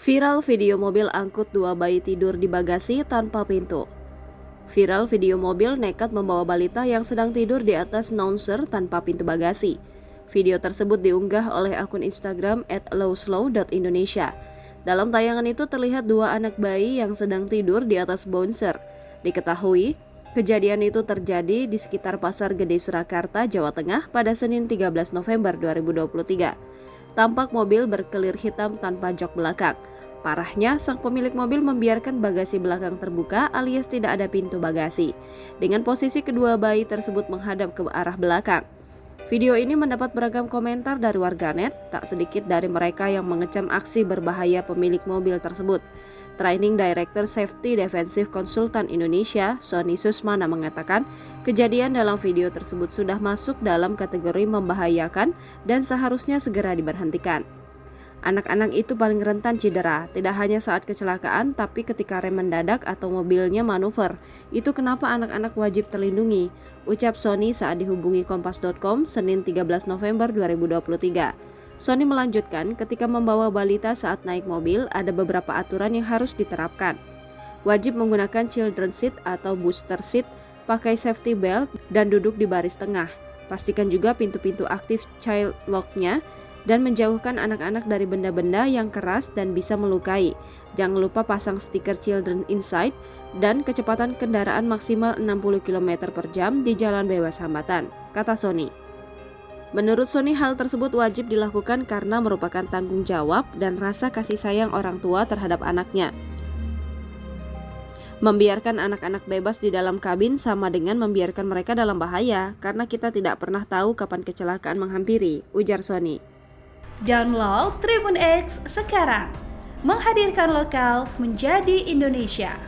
Viral video mobil angkut dua bayi tidur di bagasi tanpa pintu. Viral video mobil nekat membawa balita yang sedang tidur di atas nouncer tanpa pintu bagasi. Video tersebut diunggah oleh akun Instagram @lowslow.indonesia. Dalam tayangan itu terlihat dua anak bayi yang sedang tidur di atas bouncer. Diketahui, kejadian itu terjadi di sekitar Pasar Gede Surakarta, Jawa Tengah pada Senin 13 November 2023. Tampak mobil berkelir hitam tanpa jok belakang. Parahnya, sang pemilik mobil membiarkan bagasi belakang terbuka alias tidak ada pintu bagasi, dengan posisi kedua bayi tersebut menghadap ke arah belakang. Video ini mendapat beragam komentar dari warganet, tak sedikit dari mereka yang mengecam aksi berbahaya pemilik mobil tersebut. Training Director Safety Defensive Consultant Indonesia, Sony Susmana mengatakan, kejadian dalam video tersebut sudah masuk dalam kategori membahayakan dan seharusnya segera diberhentikan. Anak-anak itu paling rentan cedera, tidak hanya saat kecelakaan, tapi ketika rem mendadak atau mobilnya manuver. Itu kenapa anak-anak wajib terlindungi, ucap Sony saat dihubungi Kompas.com Senin 13 November 2023. Sony melanjutkan, ketika membawa balita saat naik mobil, ada beberapa aturan yang harus diterapkan. Wajib menggunakan children seat atau booster seat, pakai safety belt, dan duduk di baris tengah. Pastikan juga pintu-pintu aktif child lock-nya, dan menjauhkan anak-anak dari benda-benda yang keras dan bisa melukai. Jangan lupa pasang stiker Children Inside dan kecepatan kendaraan maksimal 60 km per jam di jalan bebas hambatan, kata Sony. Menurut Sony, hal tersebut wajib dilakukan karena merupakan tanggung jawab dan rasa kasih sayang orang tua terhadap anaknya. Membiarkan anak-anak bebas di dalam kabin sama dengan membiarkan mereka dalam bahaya, karena kita tidak pernah tahu kapan kecelakaan menghampiri, ujar Sony. Download Tribun X sekarang, menghadirkan lokal menjadi Indonesia.